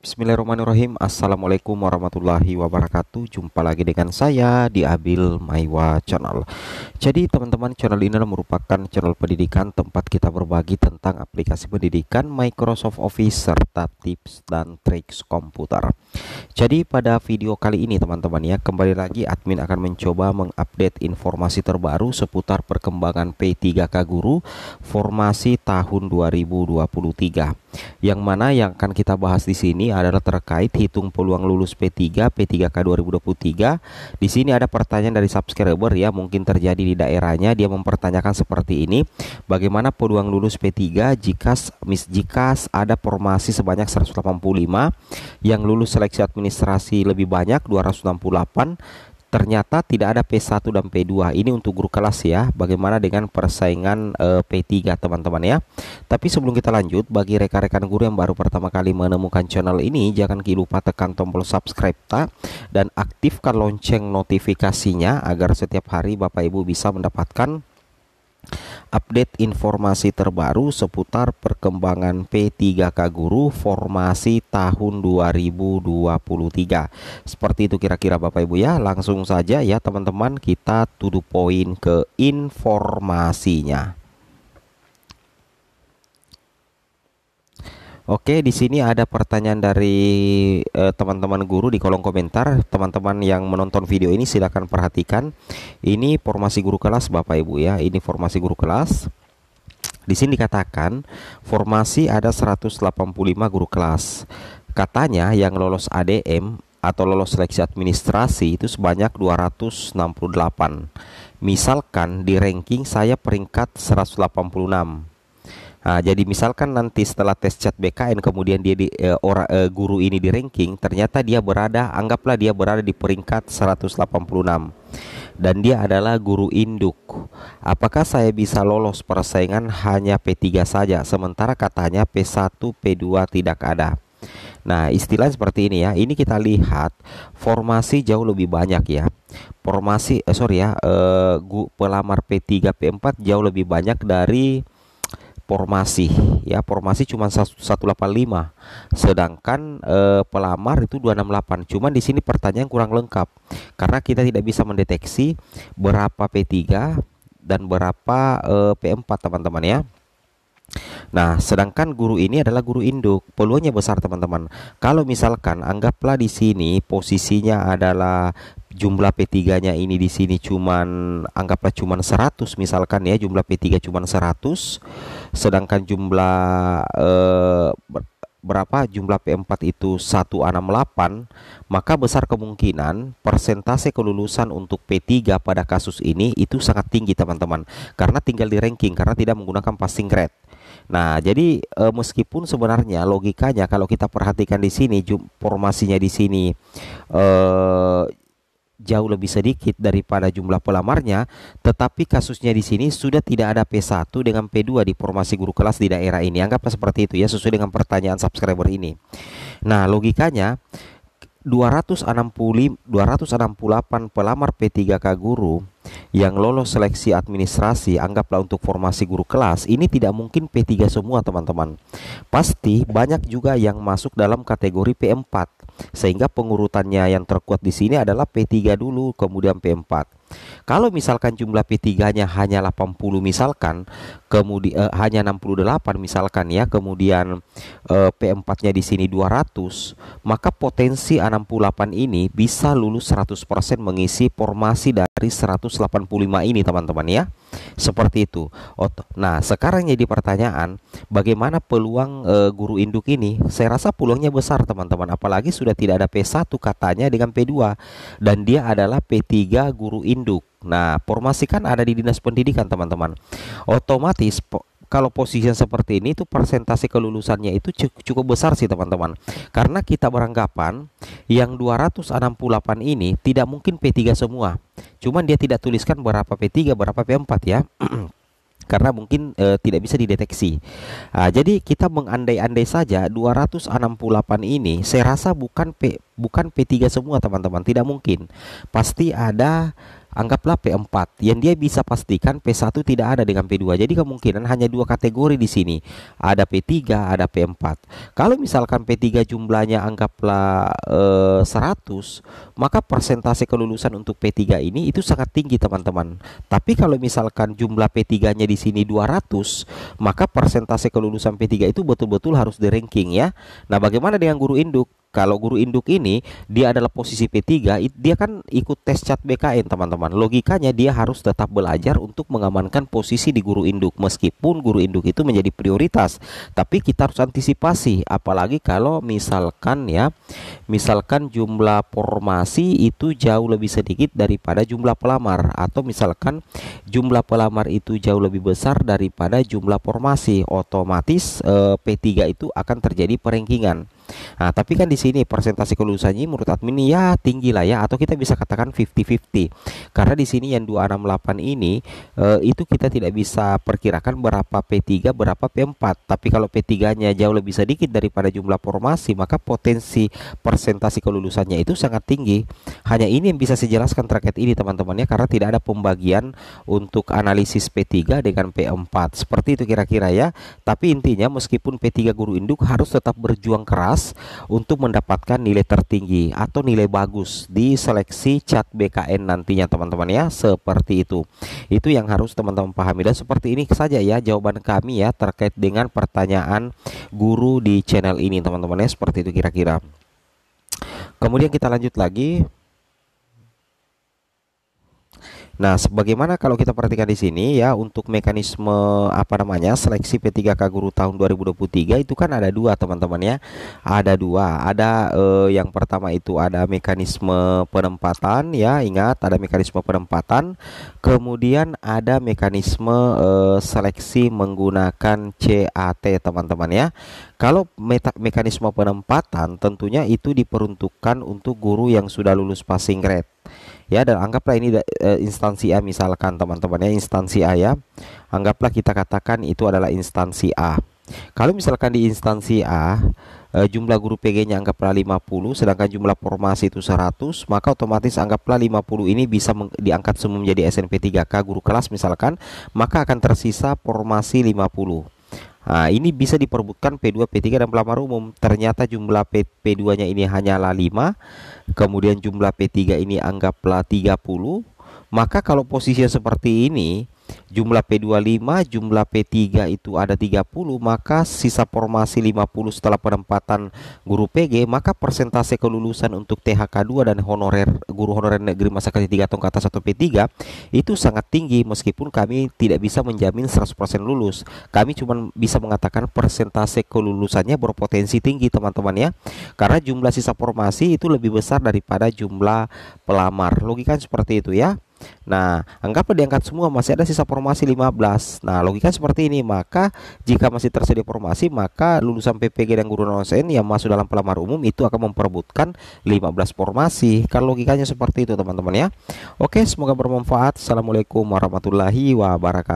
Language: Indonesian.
Bismillahirrahmanirrahim. Assalamualaikum warahmatullahi wabarakatuh. Jumpa lagi dengan saya di Abil Maiwa Channel. Jadi teman-teman, channel ini merupakan channel pendidikan tempat kita berbagi tentang aplikasi pendidikan Microsoft Office serta tips dan triks komputer. Jadi pada video kali ini teman-teman ya, kembali lagi admin akan mencoba mengupdate informasi terbaru seputar perkembangan P3K Guru formasi tahun 2023. Yang mana yang akan kita bahas di sini adalah terkait hitung peluang lulus P3 P3K 2023. Di sini ada pertanyaan dari subscriber ya, mungkin terjadi di daerahnya. Dia mempertanyakan seperti ini: bagaimana peluang lulus P3 jika ada formasi sebanyak 185, yang lulus seleksi administrasi lebih banyak 268, ternyata tidak ada P1 dan P2. Ini untuk guru kelas ya. Bagaimana dengan persaingan P3 teman-teman ya. Tapi sebelum kita lanjut, bagi rekan-rekan guru yang baru pertama kali menemukan channel ini, jangan lupa tekan tombol subscribe dan aktifkan lonceng notifikasinya agar setiap hari Bapak Ibu bisa mendapatkan update informasi terbaru seputar perkembangan P3K Guru formasi tahun 2023. Seperti itu kira-kira Bapak Ibu ya. Langsung saja ya teman-teman, kita to the point ke informasinya. Oke, di sini ada pertanyaan dari teman-teman guru di kolom komentar. Teman-teman yang menonton video ini silakan perhatikan. Ini formasi guru kelas Bapak Ibu ya. Ini formasi guru kelas. Di sini dikatakan formasi ada 185 guru kelas. Katanya yang lolos ADM atau lolos seleksi administrasi itu sebanyak 268. Misalkan di ranking saya peringkat 186. Nah, jadi misalkan nanti setelah tes CAT BKN kemudian dia guru ini di ranking, ternyata anggaplah dia berada di peringkat 186 dan dia adalah guru induk. Apakah saya bisa lolos persaingan hanya P3 saja sementara katanya P1 P2 tidak ada? Nah, istilah seperti ini ya. Ini kita lihat formasi jauh lebih banyak ya. Pelamar P3 P4 jauh lebih banyak dari formasi ya. Formasi cuma 185, sedangkan pelamar itu 268. Cuman di sini pertanyaan kurang lengkap karena kita tidak bisa mendeteksi berapa P3 dan berapa P4 teman-teman ya. Nah, sedangkan guru ini adalah guru induk, peluangnya besar teman-teman. Kalau misalkan anggaplah di sini posisinya adalah jumlah P3-nya ini di sini anggaplah cuman 100 misalkan ya, jumlah P3 cuman 100, sedangkan jumlah P4 itu 168, maka besar kemungkinan persentase kelulusan untuk P3 pada kasus ini itu sangat tinggi teman-teman, karena tinggal di ranking, karena tidak menggunakan passing grade. Nah, jadi meskipun sebenarnya logikanya kalau kita perhatikan di sini formasinya di sini jauh lebih sedikit daripada jumlah pelamarnya, tetapi kasusnya di sini sudah tidak ada P1 dengan P2 di formasi guru kelas di daerah ini. Anggaplah seperti itu ya, sesuai dengan pertanyaan subscriber ini. Nah, logikanya 268 pelamar P3K Guru yang lolos seleksi administrasi, anggaplah untuk formasi guru kelas, ini tidak mungkin P3 semua teman-teman. Pasti banyak juga yang masuk dalam kategori P4, sehingga pengurutannya yang terkuat di sini adalah P3 dulu, kemudian P4. Kalau misalkan jumlah P3-nya hanya 80 misalkan, kemudian hanya 68 misalkan ya, kemudian P4-nya di sini 200, maka potensi 68 ini bisa lulus 100% mengisi formasi dari 185 ini teman-teman ya. Seperti itu. Nah, sekarang jadi pertanyaan, bagaimana peluang guru induk ini? Saya rasa peluangnya besar teman-teman, apalagi sudah tidak ada P1 katanya dengan P2 dan dia adalah P3 guru induk. Nah, formasi kan ada di Dinas Pendidikan teman-teman. Otomatis kalau posisi seperti ini itu persentase kelulusannya itu cukup besar sih teman-teman. Karena kita beranggapan yang 268 ini tidak mungkin P3 semua. Cuman dia tidak tuliskan berapa P3, berapa P4 ya. Karena mungkin tidak bisa dideteksi. Jadi kita mengandai-andai saja 268 ini saya rasa bukan P3 semua teman-teman, tidak mungkin. Pasti ada anggaplah P4 yang dia bisa pastikan P1 tidak ada dengan P2. Jadi kemungkinan hanya dua kategori di sini. Ada P3, ada P4. Kalau misalkan P3 jumlahnya anggaplah 100, maka persentase kelulusan untuk P3 ini itu sangat tinggi, teman-teman. Tapi kalau misalkan jumlah P3-nya di sini 200, maka persentase kelulusan P3 itu betul-betul harus di ranking ya. Nah, bagaimana dengan guru induk? Kalau guru induk ini dia adalah posisi P3, dia kan ikut tes CAT BKN, teman-teman. Logikanya dia harus tetap belajar untuk mengamankan posisi di guru induk, meskipun guru induk itu menjadi prioritas. Tapi kita harus antisipasi, apalagi kalau misalkan ya, misalkan jumlah formasi itu jauh lebih sedikit daripada jumlah pelamar, atau misalkan jumlah pelamar itu jauh lebih besar daripada jumlah formasi, otomatis P3 itu akan terjadi perengkingan. Nah, tapi kan di sini persentase kelulusannya menurut admin ya tinggi lah ya, atau kita bisa katakan 50-50. Karena di sini yang 268 ini itu kita tidak bisa perkirakan berapa P3, berapa P4. Tapi kalau P3-nya jauh lebih sedikit daripada jumlah formasi, maka potensi persentase kelulusannya itu sangat tinggi. Hanya ini yang bisa saya jelaskan terkait ini, teman-teman ya, karena tidak ada pembagian untuk analisis P3 dengan P4. Seperti itu kira-kira ya. Tapi intinya meskipun P3 guru induk harus tetap berjuang keras untuk mendapatkan nilai tertinggi atau nilai bagus di seleksi CAT BKN nantinya, teman-teman ya. Seperti itu. Itu yang harus teman-teman pahami, dan seperti ini saja ya jawaban kami ya terkait dengan pertanyaan guru di channel ini, teman-teman ya. Seperti itu kira-kira. Kemudian kita lanjut lagi. Nah, sebagaimana kalau kita perhatikan di sini ya, untuk mekanisme seleksi P3K guru tahun 2023 itu kan ada dua, teman-teman ya. Ada dua. Ada yang pertama itu ada mekanisme penempatan ya, ingat ada mekanisme penempatan. Kemudian ada mekanisme seleksi menggunakan CAT, teman-teman ya. Kalau mekanisme penempatan tentunya itu diperuntukkan untuk guru yang sudah lulus passing grade. Ya, dan anggaplah ini instansi A misalkan, teman-teman ya, instansi A ya. Anggaplah kita katakan itu adalah instansi A. Kalau misalkan di instansi A jumlah guru PG-nya anggaplah 50, sedangkan jumlah formasi itu 100, maka otomatis anggaplah 50 ini bisa diangkat semua menjadi SNP3K guru kelas misalkan, maka akan tersisa formasi 50. Nah, ini bisa diperbutkan P2, P3 dan pelamar umum. Ternyata jumlah P2-nya ini hanyalah 5. Kemudian jumlah P3 ini anggaplah 30. Maka kalau posisinya seperti ini, jumlah P25, jumlah P3 itu ada 30, maka sisa formasi 50 setelah penempatan guru PG, maka persentase kelulusan untuk THK2 dan honorer guru honorer negeri masa kerja 3 tahun ke atas atau P3 itu sangat tinggi. Meskipun kami tidak bisa menjamin 100% lulus, kami cuma bisa mengatakan persentase kelulusannya berpotensi tinggi, teman-teman ya, karena jumlah sisa formasi itu lebih besar daripada jumlah pelamar. Logika seperti itu ya. Nah, anggaplah diangkat semua, masih ada sisa formasi 15. Nah, logika seperti ini, maka jika masih tersedia formasi, maka lulusan PPG dan guru non-ASN yang masuk dalam pelamar umum itu akan memperebutkan 15 formasi. Kan logikanya seperti itu, teman-teman ya. Oke, semoga bermanfaat. Assalamualaikum warahmatullahi wabarakatuh.